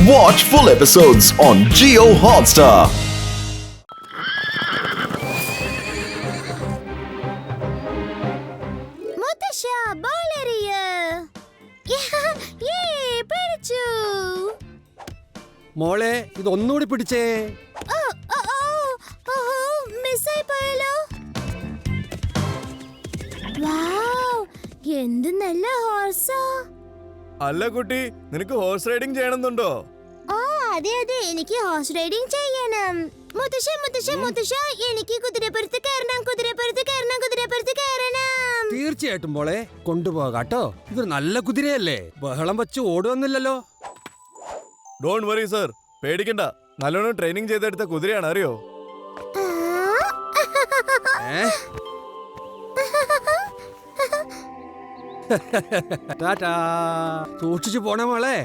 Watch full episodes on Jio Hotstar. മുത്തശ്ശ ball എറിയ പിടിച്ചു. മോളെ ഇതൊന്നുകൂടി പിടിച്ചേ. മിസ്സായി പോയല്ലോ. വാവ്, എന്ത് നല്ല ഹോഴ്സാ. അല്ല കുട്ടി, നിനക്ക് ഹോഴ്സ് റൈഡിംഗ് ചെയ്യണമെന്നുണ്ടോ? അതെ അതെ, എനിക്ക് ഹോഴ്സ് റൈഡിംഗ് ചെയ്യണം. മുത്തശ്ശ മുത്തശ്ശ മുത്തശ്ശ, എനിക്ക് കുതിരപ്പുറത്ത് കയറണം, കുതിരപ്പുറത്ത് കയറണം, കുതിരപ്പുറത്ത് കയറണം. തീർച്ചയായിട്ടും മോളെ കൊണ്ടുപോകാട്ടോ. ഇതൊരു നല്ല കുതിരയല്ലേ, ബഹളം വെച്ച് ഓടുവന്നില്ലല്ലോ. ഡോണ്ട് വറി സർ, പേടിക്കണ്ട. നല്ലോണം ട്രെയിനിങ് ചെയ്തെടുത്ത കുതിരയാണ്, അറിയോ? ടാറ്റാ, സൂക്ഷിച്ചു പോണേ മോളെ.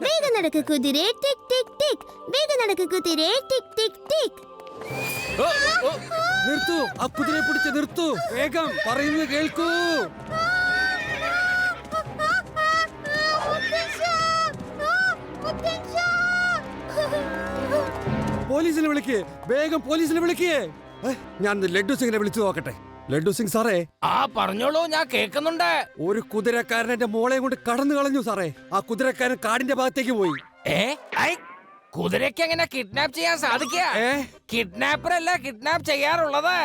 വേഗം നടക്ക് കുതിരേ, ടിക് ടിക് ടിക്. വേഗം നടക്ക് കുതിരേ, ടിക് ടിക് ടിക്. നിർത്തൂ, ആ കുതിരയെ പിടിച്ച് നിർത്തൂ. വേഗം പറയുന്നത് കേൾക്കൂ. പോലീസിനെ വിളിക്ക്, വേഗം പോലീസിനെ വിളിക്കേ. ഞാൻ ലഡ്ഡു സിംഗിനെ വിളിച്ചു നോക്കട്ടെ. ലഡ്ഡു സിംഗ് സാറേ. പറഞ്ഞോളൂ, ഞാൻ കേൾക്കുന്നുണ്ട്. ഒരു കുതിരക്കാരൻ എന്റെ മോളെ കൊണ്ട് കടന്നു കളഞ്ഞു സാറേ. ആ കുതിരക്കാരൻ കാടിന്റെ ഭാഗത്തേക്ക് പോയി. കുതിരയ്ക്ക് എങ്ങനെ കിഡ്നാപ്പ് ചെയ്യാൻ സാധിക്കുക? കിഡ്നാപ്പർ അല്ല കിഡ്നാപ്പ് ചെയ്യാറുള്ളത്.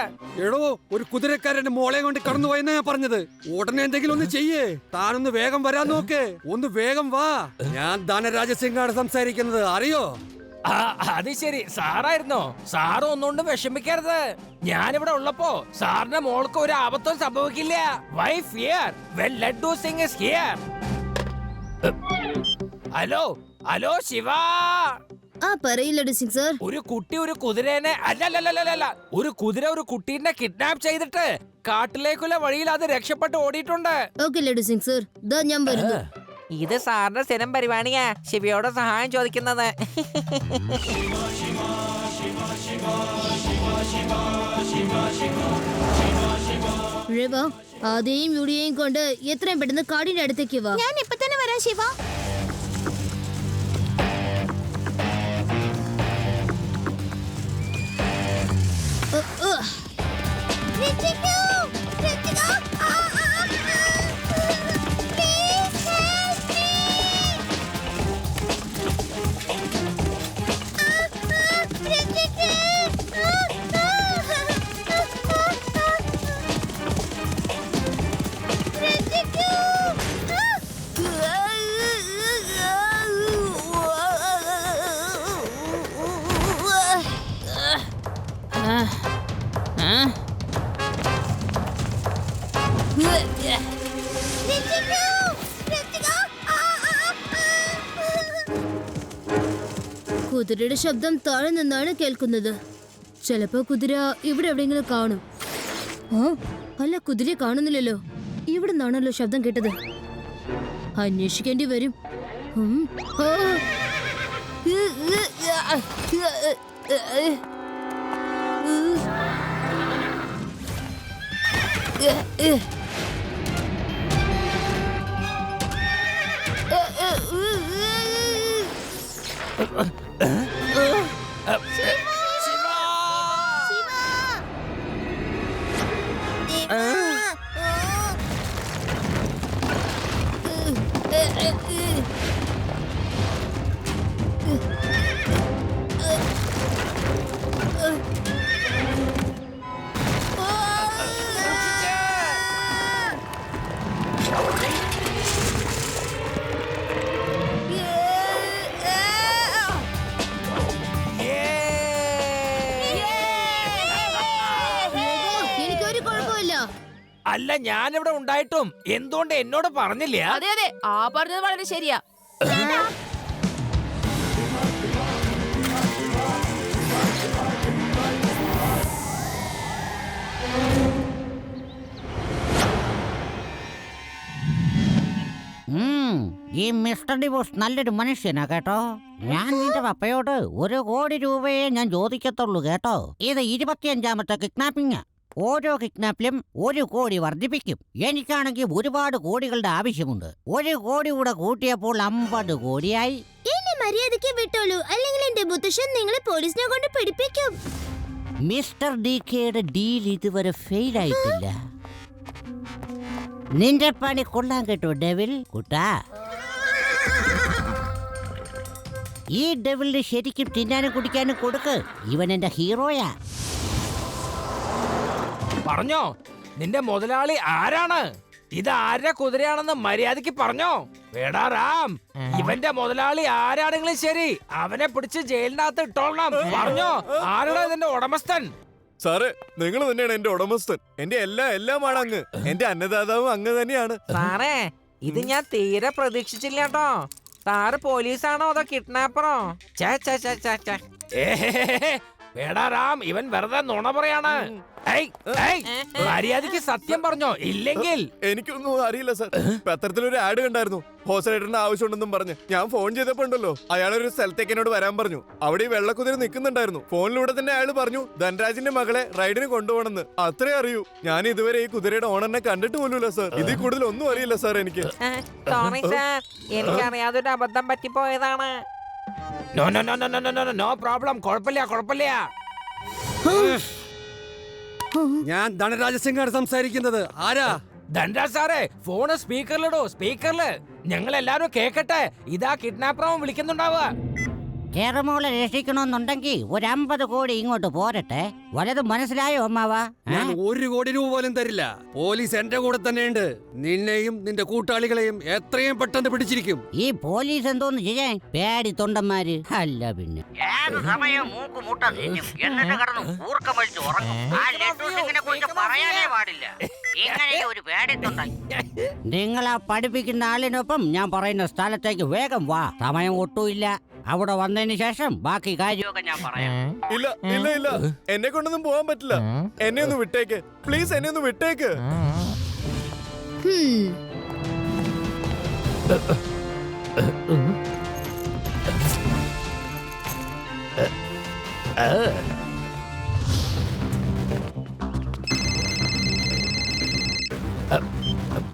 എടോ, ഒരു കുതിരക്കാരന്റെ മോളെ കൊണ്ട് കടന്നു പോയെന്നാ ഞാൻ പറഞ്ഞത്. ഉടനെ എന്തെങ്കിലും ഒന്ന് ചെയ്യേ. താനൊന്ന് വേഗം വരാൻ നോക്കേ. ഒന്ന് വേഗം വാ. ഞാൻ ധനരാജസിംഗാണ് സംസാരിക്കുന്നത്, അറിയോ? അത് ശരി, സാറായിരുന്നോ? സാറ് ഒന്നുകൊണ്ട് വിഷമിക്കരുത്. ഞാനിവിടെ ഉള്ളപ്പോ സാറിന്റെ മോൾക്ക് ഒരു ആപത്തും സംഭവിക്കില്ല. Why fear when Laddu Singh is here. Hello hello Shiva. പറയില്ലടു സിംഗ് സർ. ഒരു കുട്ടി ഒരു കുതിരേനെ അല്ലല്ല, ഒരു കുതിര ഒരു കുട്ടീനെ കിഡ്നാപ്പ് ചെയ്തിട്ട് കാട്ടിലേക്കുള്ള വഴിയിൽ അത് രക്ഷപ്പെട്ട് ഓടിയിട്ടുണ്ട്. ഓക്കേ ലഡു സിംഗ് സർ, ദാ ഞാൻ വരുന്നു. ഇത് സാറിന്റെ സ്ഥിരം പരിപാടിയാ, ശിവയോട് സഹായം ചോദിക്കുന്നത്. ആദ്യയും യുഡിയെയും കൊണ്ട് എത്രയും പെട്ടെന്ന് കാടിന്റെ അടുത്തേക്ക് വാ. ഞാൻ ഇപ്പൊ തന്നെ വരാം ശിവ. കുതിരയുടെ ശബ്ദം താഴെ നിന്നാണ് കേൾക്കുന്നത്. ചിലപ്പോ കുതിര ഇവിടെ എവിടെയെങ്കിലും കാണും. അല്ല, കുതിരയെ കാണുന്നില്ലല്ലോ. ഇവിടെ നിന്നാണല്ലോ ശബ്ദം കേട്ടത്. അന്വേഷിക്കേണ്ടി വരും. അല്ല, ഞാനിവിടെ ഉണ്ടായിട്ടും എന്തുകൊണ്ട് എന്നോട് പറഞ്ഞില്ല? അതെ അതെ, പറഞ്ഞത് വളരെ ശരിയാ. ഈ മിസ്റ്റർ ഡിവോഴ്സ് നല്ലൊരു മനുഷ്യനാ കേട്ടോ. ഞാൻ നിന്റെ പപ്പയോട് 1 കോടി രൂപയെ ഞാൻ ചോദിക്കത്തുള്ളൂ കേട്ടോ. ഇത് 25ാമത്തെ കിഡ്നാപ്പിംഗ്. ഓരോ കിഡ്നാപ്പിലും 1 കോടി വർദ്ധിപ്പിക്കും. എനിക്കാണെങ്കിൽ ഒരുപാട് കോടികളുടെ ആവശ്യമുണ്ട്. 1 കോടി കൂടെ കൂട്ടിയപ്പോൾ 50 കോടിയായി. എന്നെ മര്യാദയ്ക്ക് വിട്ടോളൂ, അല്ലെങ്കിൽ എന്റെ മുത്തശ്ശൻ നിങ്ങളെ പോലീസിനെ കൊണ്ട് പിടിപ്പിക്കും. മിസ്റ്റർ ഡി കെയുടെ ഡീൽ ഇതുവരെ ഫെയിൽ ആയിട്ടില്ല. നിന്റെ പണി കൊള്ളാൻ കേട്ടോ ഡെവിൽ കുട്ടാ. ഈ ഡെവിലിന് ശരിക്കും തിന്നാനും കുടിക്കാനും കൊടുക്ക്. ഇവൻ എന്റെ ഹീറോയാ. പറഞ്ഞോ നിന്റെ മുതലാളി ആരാണ്? ഇത് ആരുടെ കുതിരയാണെന്ന് മര്യാദക്ക് പറഞ്ഞോ. വേടാ റാം, ഇവന്റെ മുതലാളി ആരാണെങ്കിലും ശരി അവനെ പിടിച്ച് ജയിലിനകത്ത് ഇട്ടോളണം. പറഞ്ഞോ, ആരുടെ ഇതിന്റെ ഉടമസ്ഥൻ? സാറേ, നിങ്ങൾ തന്നെയാണ് എന്റെ ഉടമസ്ഥൻ. എന്റെ എല്ലാമാണ് അങ്ങ്. എന്റെ അന്നദാതാവും അങ്ങ് തന്നെയാണ്. സാറേ, ഇത് ഞാൻ തീരെ പ്രതീക്ഷിച്ചില്ല കേട്ടോ. സാറ് പോലീസാണോ അതോ കിഡ്നാപ്പറോ? വേടാ റാം, ഇവൻ വെറുതെ നുണ പറയാണ്. മര്യാദക്ക് സത്യം പറഞ്ഞോ, ഇല്ലെങ്കിൽ എനിക്കൊന്നും അറിയില്ല സാർ. പത്രത്തിലൊരു ആഡ് കണ്ടായിരുന്നു. ഹോസ്റ്റലേറ്ററിന്റെ ആവശ്യമുണ്ടെന്നും പറഞ്ഞ് ഞാൻ ഫോൺ ചെയ്തപ്പോ ഉണ്ടല്ലോ, അയാളൊരു സ്ഥലത്തേക്ക് എന്നോട് വരാൻ പറഞ്ഞു. അവിടെ ഈ വെള്ളക്കുതിര നിൽക്കുന്നുണ്ടായിരുന്നു. ഫോണിലൂടെ തന്നെ അയാൾ പറഞ്ഞു ധനരാജിന്റെ മകളെ റൈഡിന് കൊണ്ടുപോകണമെന്ന്. അത്രേ അറിയൂ. ഞാൻ ഇതുവരെ ഈ കുതിരയുടെ ഓണറിനെ കണ്ടിട്ട് പോലുമില്ല സാർ. ഇതിൽ കൂടുതൽ ഒന്നും അറിയില്ല സാർ എനിക്ക്. സോറി സാർ, എനിക്കറിയാതൊരു അബദ്ധം പറ്റിപ്പോയതാണ്. നോ പ്രോബ്ലം, കുഴപ്പമില്ല. ഞാൻ ധനരാജസിംഗാണ് സംസാരിക്കുന്നത്. ആരാ? ധനരാജ് സാറേ, ഫോണ് സ്പീക്കറിലിടോ, സ്പീക്കറില്. ഞങ്ങൾ എല്ലാരും കേക്കട്ടെ. ഇതാ കിഡ്നാപ്പറും വിളിക്കുന്നുണ്ടാവുക. കേരമോളെ രക്ഷിക്കണമെന്നുണ്ടെങ്കിൽ ഒരു 50 കോടി ഇങ്ങോട്ട് പോരട്ടെ. വലതും മനസ്സിലായോ അമ്മാവാ? ഞാൻ 1 കോടി രൂപ പോലും തരില്ല. പോലീസ് എന്റെ കൂടെ തന്നെയുണ്ട്. നിന്നെയും നിന്റെ കൂട്ടാളികളെയും എത്രയും പെട്ടെന്ന് പിടിച്ചിരിക്കും. ഈ പോലീസ് എന്തോന്ന് ചെയ്യാൻ? പേടി തൊണ്ടന്മാര് അല്ല പിന്നെ. നിങ്ങളാ പഠിപ്പിക്കുന്ന ആളിനൊപ്പം ഞാൻ പറയുന്ന സ്ഥലത്തേക്ക് വേഗം വാ. സമയം ഒട്ടുമില്ല. അവിടെ വന്നതിന് ശേഷം ബാക്കി കാര്യമൊക്കെ ഞാൻ പറയാം. ഇല്ല, എന്നെ കൊണ്ടൊന്നും പോകാൻ പറ്റില്ല. എന്നെ ഒന്ന് വിട്ടേക്ക് പ്ലീസ്, എന്നെ ഒന്ന് വിട്ടേക്ക്.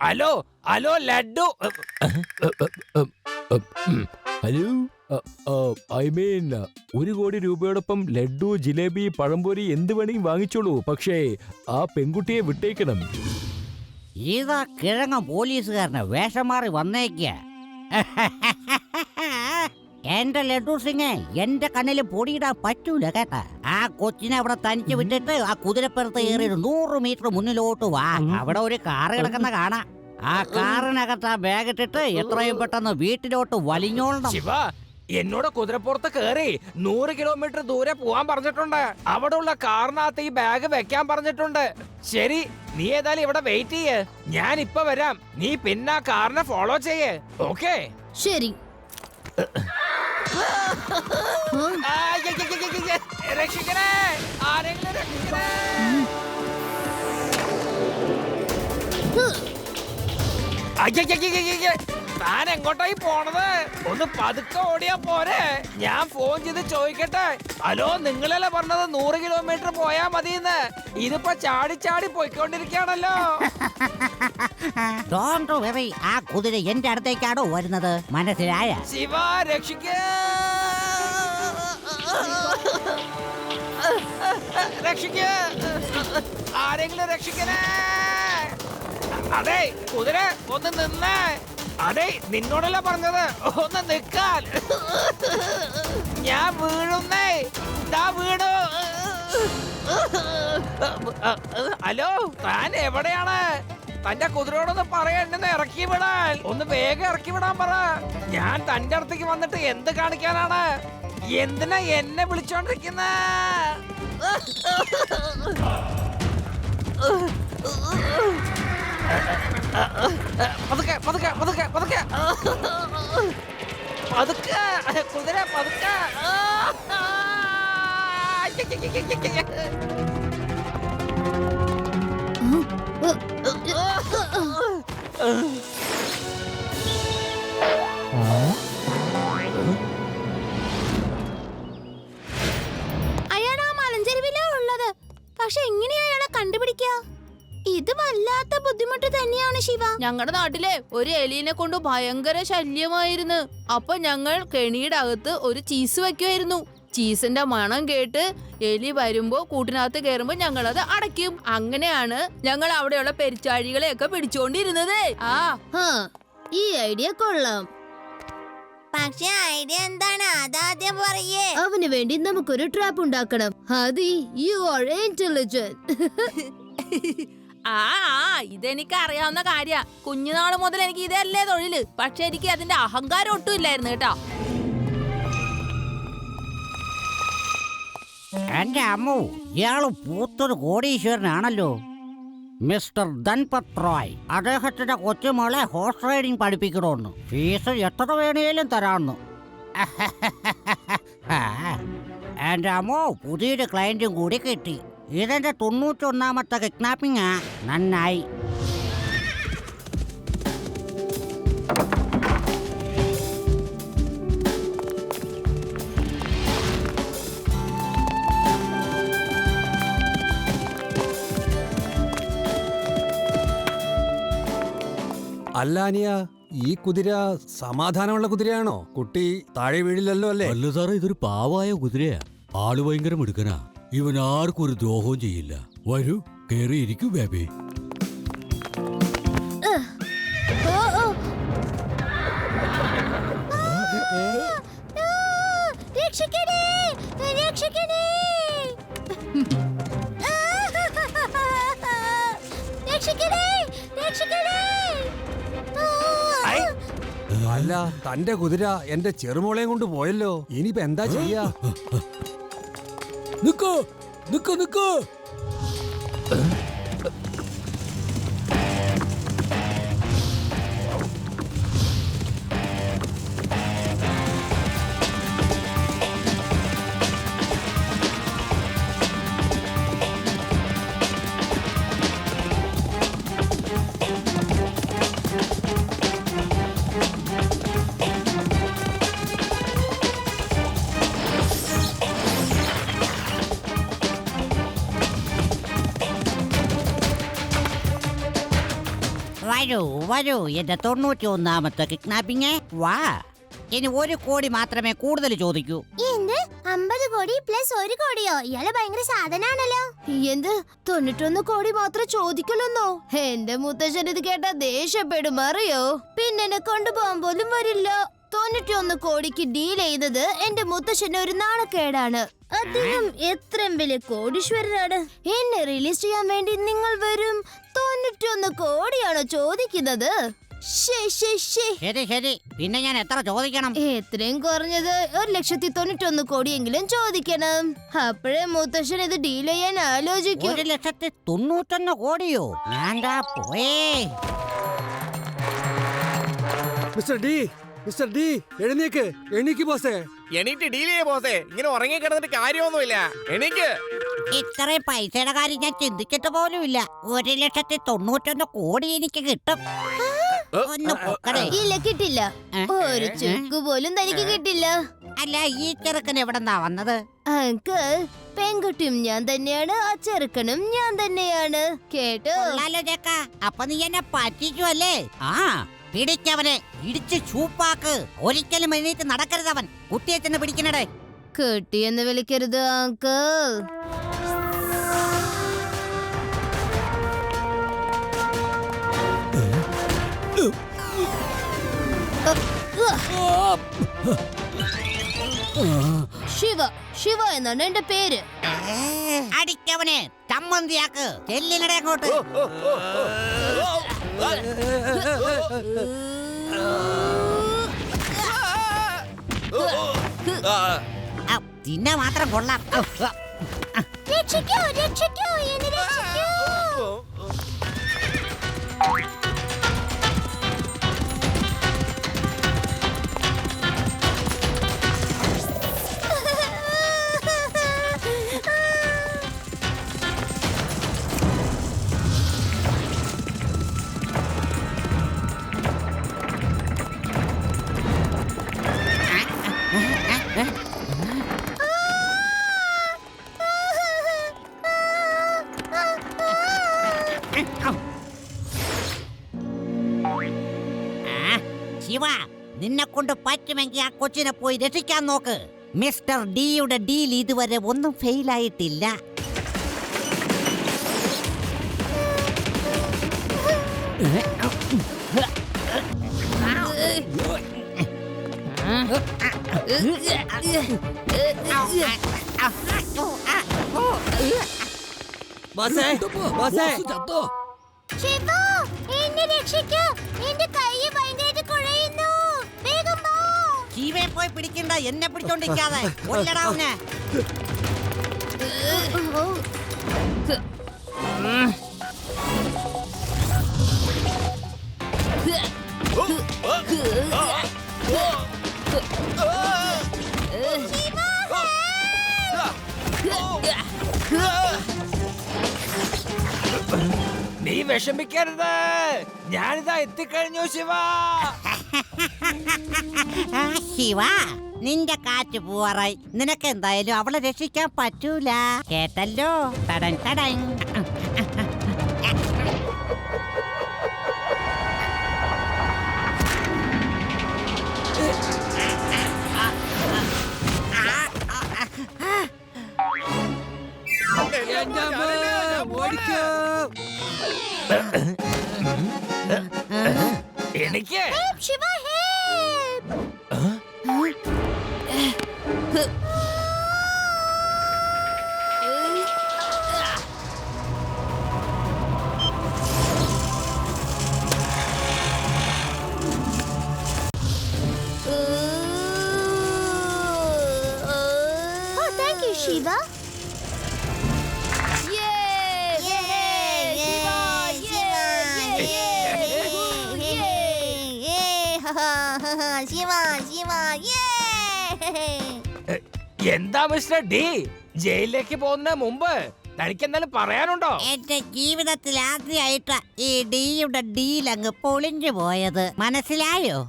Hello laddu. Hello, I mean 1 കോടി രൂപയോടൊപ്പം ലഡ്ഡു, ജിലേബി, പഴംപൊരി എന്ത് വേണമെങ്കിലും വാങ്ങിച്ചോളൂ. പക്ഷേ ആ പെൺകുട്ടിയെ വിട്ടേക്കണം. ഇതാ കിഴങ്ങ പോലീസുകാരനെ വേഷം മാറി വന്നേക്ക. എന്റെ ലഡ്ഡു സിംഗ്, എന്റെ കണ്ണില് പൊടിയിടാൻ പറ്റൂല കേട്ടാ. ആ കൊച്ചിനെ അവിടെ തനിച്ച് വിട്ടിട്ട് ആ കുതിരപ്പുറത്ത് കയറി 100 മീറ്റർ മുന്നിലോട്ട് വാ. അവിടെ ഒരു കാറ് കിടക്കുന്ന കാണാം. ആ കാറിനകത്ത് ആ ബാഗ് ഇട്ടിട്ട് എത്രയും പെട്ടെന്ന് വീട്ടിലോട്ട് വലിഞ്ഞോളണം. ശിവ, എന്നോട് കുതിരപ്പുറത്ത് കയറി 100 കിലോമീറ്റർ ദൂരെ പോവാൻ പറഞ്ഞിട്ടുണ്ട്. അവിടെ ഉള്ള കാറിനകത്ത് ഈ ബാഗ് വെക്കാൻ പറഞ്ഞിട്ടുണ്ട്. ശരി, നീ ഏതായാലും ഇവിടെ വെയിറ്റ് ചെയ്യ്. ഞാൻ ഇപ്പൊ വരാം. നീ പിന്നെ ആ കാറിനെ ഫോളോ ചെയ്യ്. ഓക്കെ? ശരി. രക്ഷിക്കണേ, ആരെങ്കിലും രക്ഷിക്കണേ. താൻ എങ്ങോട്ടായി പോണത്? ഒന്ന് പതുക്കെ ഓടിയാ പോരെ. ഞാൻ ഫോൺ ചെയ്ത് ചോദിക്കട്ടെ. ഹലോ, നിങ്ങളല്ലേ പറഞ്ഞത് 100 കിലോമീറ്റർ പോയാ മതിന്ന്? ഇതിപ്പോ ചാടി പോയിക്കൊണ്ടിരിക്കുകയാണല്ലോ. ഡോണ്ട് വെറി, ആ കുതിര എന്റെ അടുത്തേക്കാണോ വരുന്നത്? മനസ്സിലായ? ശിവ, രക്ഷിക്ക, ആരെങ്കിലും രക്ഷിക്കണേ. അതെ കുതിര, ഒന്ന് നിന്നേ. അതെ, നിന്നോടല്ല പറഞ്ഞത്, ഒന്ന് നിക്കാൻ. ഞാൻ വീഴുന്നേ. ഇതാ വീണു. ഹലോ, താൻ എവിടെയാണ്? തന്റെ കുതിരയോടൊന്ന് പറയണ്ടെന്ന് ഇറക്കി വിടാൻ. ഒന്ന് വേഗം ഇറക്കി വിടാൻ പറ. ഞാൻ തന്റെ അടുത്തേക്ക് വന്നിട്ട് എന്ത് കാണിക്കാനാണ്? എന്തിനാ എന്നെ വിളിച്ചോണ്ടിരിക്കുന്ന? പതുക്കെ കുതിര, പതുക്കെ. അയാൾ ആ മലഞ്ചെരുവിലാ ഉള്ളത്. പക്ഷെ എങ്ങനെയാ അയാളെ കണ്ടുപിടിക്കുക? ഇത് വല്ലാത്ത ബുദ്ധിമുട്ട്. ബുദ്ധിമുട്ട് തന്നെയാണ് ശിവ. ഞങ്ങളുടെ നാട്ടിലെ ഒരു എലീനെ കൊണ്ട് ഭയങ്കര ശല്യമായിരുന്നു. അപ്പൊ ഞങ്ങൾ കെണിയുടെ അകത്ത് ഒരു ചീസ് വെക്കുമായിരുന്നു. ചീസിന്റെ മണം കേട്ട് എലി വരുമ്പോ കൂട്ടിനകത്ത് കയറുമ്പോ ഞങ്ങളത് അടയ്ക്കും. അങ്ങനെയാണ് ഞങ്ങൾ അവിടെയുള്ള പെരിച്ചാഴികളെയൊക്കെ പിടിച്ചോണ്ടിരുന്നത്. ഈ ഐഡിയ കൊള്ളാം. പക്ഷെ ഐഡിയ എന്താണ് അതാദ്യം പറയേ. അവന് വേണ്ടി നമുക്കൊരു ട്രാപ്പ് ഉണ്ടാക്കണം. ആദി, യു ആർ ഇന്റലിജന്റ്. ഇതെനിക്ക് അറിയാവുന്ന കാര്യ. കുഞ്ഞുനാള് മുതൽ എനിക്ക് ഇതല്ലേ തൊഴില്. പക്ഷെ എനിക്ക് അതിന്റെ അഹങ്കാരം ഒട്ടും ഇല്ലായിരുന്നു കേട്ടോ. എന്റെ അമ്മു, ഇയാള് പൂത്തൊരു കോടീശ്വരനാണല്ലോ. മിസ്റ്റർ ധൻപത് റോയ്. അദ്ദേഹത്തിന്റെ കൊച്ചുമോളെ ഹോഴ്സ് റൈഡിങ് പഠിപ്പിക്കണമെന്ന്. ഫീസ് എത്ര വേണേലും തരാമെന്ന്. എന്റെ അമ്മോ, പുതിയൊരു ക്ലയന്റും കൂടി കിട്ടി. ഇതെന്റെ 91ാമത്തെ കിഡ്നാപ്പിംഗാ. നന്നായി. അല്ല അനിയ, ഈ കുതിര സമാധാനമുള്ള കുതിരയാണോ? കുട്ടി താഴെ വീഴില്ലല്ലോ അല്ലേ? അല്ല സാറേ, ഇതൊരു പാവായ കുതിരയാ. ആള് ഭയങ്കര മിടുക്കനാ. ഇവൻ ആർക്കും ഒരു ദ്രോഹവും ചെയ്യില്ല. വരൂ, കേറിയിരിക്കൂ ബേബി. അല്ല, തന്റെ കുതിര എന്റെ ചെറുമോളെയും കൊണ്ട് പോയല്ലോ. ഇനിയിപ്പോ എന്താ ചെയ്യാ? നിക്കോ നിക്കോ നിക്കോ. വരൂ വരൂ, എന്റെ 91ാമത്തെ കിഡ്നാപ്പിംഗ്. വാ, ഇനി 1 കോടി മാത്രമേ കൂടുതൽ ചോദിക്കൂ. എന്ത് 50 കോടി പ്ലസ് 1 കോടിയോ? ഇയാള് ഭയങ്കര സാധനാണല്ലോ. എന്ത് 91 കോടി മാത്രം ചോദിക്കലെന്നോ? എന്റെ മുത്തശ്ശൻ ഇത് കേട്ടാ ദേഷ്യപ്പെടും, അറിയോ? പിന്നെ എന്നെ കൊണ്ടുപോകാൻ പോലും വരില്ല. 91 കോടിക്ക് ഡീൽ ചെയ്തത് എന്റെ മുത്തശ്ശന് ഒരു നാണക്കേടാണ്. അദ്ദേഹം എത്രയും വലിയ കോടീശ്വരനാണ്. എന്നെ റിലീസ് ചെയ്യാൻ വേണ്ടി നിങ്ങൾ വെറും 91 കോടിയാണോ ചോദിക്കുന്നത്? ശരി ശരി, പിന്നെ ഞാൻ എത്ര ചോദിക്കണം? എത്രയും കുറഞ്ഞത് 1,91 കോടിയെങ്കിലും ചോദിക്കണം. അപ്പോഴേ മുത്തശ്ശൻ ഇത് ഡീൽ ചെയ്യാൻ ആലോചിക്കും. 1,91 കോടിയോ? ഞാൻ പോയേ. മിസ്റ്റർ ഡി, എഴുന്നേക്ക് ബോസേ. എനിക്ക് ഡീൽ ചെയ്യേ ബോസേ. ഇങ്ങനെ ഉറങ്ങി കിടന്നിട്ട് കാര്യമൊന്നുമില്ല. എനിക്ക് ഇത്രയും പൈസയുടെ കാര്യം ഞാൻ ചിന്തിച്ചിട്ട് പോലുമില്ല. 1,91 കോടി എനിക്ക് കിട്ടും. ഒന്ന് പൊക്കടേ. ഇല്ല, കിട്ടില്ല. ഒരു ചുക്ക് പോലും തനിക്ക് കിട്ടില്ല. അല്ല, ഈ ചെറുക്കൻ എവിടെന്നാ വന്നത്? അങ്കിൾ, പെൺകുട്ടിയും ഞാൻ തന്നെയാണ്, ആ ചെറുക്കനും ഞാൻ തന്നെയാണ്. കേട്ടോ? അപ്പൊ നീ എന്നെ പറ്റിച്ചു അല്ലേ? ആ, പിടിക്കവനെ, ഇടിച്ച് ചൂപ്പാക്ക്. ഒരിക്കലും എണീറ്റ് നടക്കരുതവൻ. കുട്ടിയെ തന്നെ പിടിക്കണടേ. കുട്ടിയെന്ന് വിളിക്കരുത് അങ്കിൾ. ശിവ എന്നാണ് എന്റെ പേര്. അടിക്കവനെ, ചമ്മന്തിയാക്ക്. ചെല്ലിനടെ അങ്ങോട്ട്. തിന്നെ മാത്രം കൊള്ളാം. രക്ഷിക്കൂ, രക്ഷിക്കൂ, എന്നെ രക്ഷിക്കൂ. നിന്നെ കൊണ്ട് പറ്റുമെങ്കിൽ ആ കൊച്ചിനെ പോയി രക്ഷിക്കാൻ നോക്ക്. മിസ്റ്റർ ഡിയുടെ ഡീൽ ഇതുവരെ ഒന്നും ഫെയിലായിട്ടില്ല. ബോസേ, ബോസേ. ശിവ, എന്നെ രക്ഷിക്കൂ. എന്റെ കൈ ഭയങ്കരമായിട്ട് കുഴയുന്നു. വേഗം പോ. ജീവൻ പോയി പിടിക്കണ്ട, എന്നെ പിടിച്ചോണ്ടിരിക്കാതെ കൊല്ലടാ അവനെ. നീ വിഷമിക്കരുത്, ഞാനിതാ എത്തിക്കഴിഞ്ഞു ശിവ. ശിവ, നിന്റെ കാറ്റ് പോവാറായി. നിനക്ക് എന്തായാലും അവളെ രക്ഷിക്കാൻ പറ്റൂല, കേട്ടല്ലോ. തടൻ തടൻ. എന്റെ അമ്മ, ഓടിക്കോ. എനിക്ക് Shiva, help. Oh, thank you, Shiva. എന്താ മിസ്റ്റർ ഡി, ജയിലിലേക്ക് പോകുന്നതിന് മുമ്പ് തനിക്ക് എന്തായാലും പറയാനുണ്ടോ? എന്റെ ജീവിതത്തിൽ ആദ്യമായിട്ടാ ഈ ഡിയുടെ ഡീൽ അങ്ങ് പൊളിഞ്ഞു പോയത്, മനസ്സിലായോ?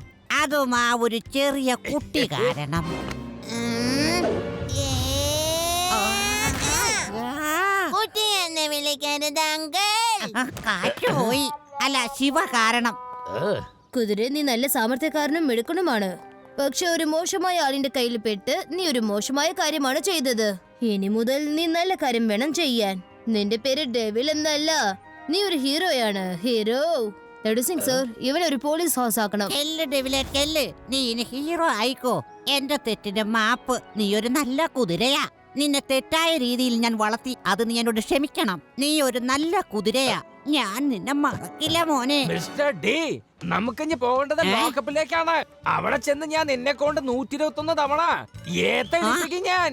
അതും ആ ഒരു ചെറിയ കുട്ടി കാരണം. കുട്ടി എന്നെ വിളിക്കരുത് അങ്കിൾ. കാറ്റ് പോയി. അല്ല, ശിവ കാരണം. കുതിര, നീ നല്ല സാമർത്ഥ്യക്കാരനും മിടുക്കനുമാണ്. പക്ഷെ ഒരു മോശമായ ആളിന്റെ കയ്യിൽ പെട്ട് നീ ഒരു മോശമായ കാര്യമാണ് ചെയ്തത്. ഇനി മുതൽ നീ നല്ല കാര്യം വേണം ചെയ്യാൻ. നിന്റെ പേര് ഡെവിൽ എന്നല്ല, നീ ഒരു ഹീറോയാണ്. ഹീറോ സിംഗ് സർ, ഇവനെ ഒരു പോലീസ് ഹൗസ് ആക്കണം. കെല്ല് ഡെവിലെ കെല്ല്, നീ ഇനി ഹീറോ ആയിക്കോ. എന്റെ തെറ്റിന്റെ മാപ്പ്. നീ ഒരു നല്ല കുതിരയാ. നിന്നെ തെറ്റായ രീതിയിൽ ഞാൻ വളർത്തി, അത് നീ എന്നോട് ക്ഷമിക്കണം. നീ ഒരു നല്ല കുതിരയാ, ഞാൻ നിന്നെ മറക്കില്ല മോനെ. മിസ്റ്റർ ഡി, നമുക്കിഞ്ഞ് പോകേണ്ടത് ലോക്കപ്പിലേക്കാണ്. അവിടെ ചെന്ന് ഞാൻ നിന്നെ കൊണ്ട് 121 തവണ ഏത്തടിപ്പിക്കും ഞാൻ.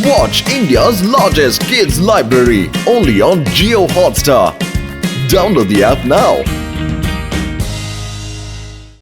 Watch India's largest kids library only on Jio Hotstar. Download the app now.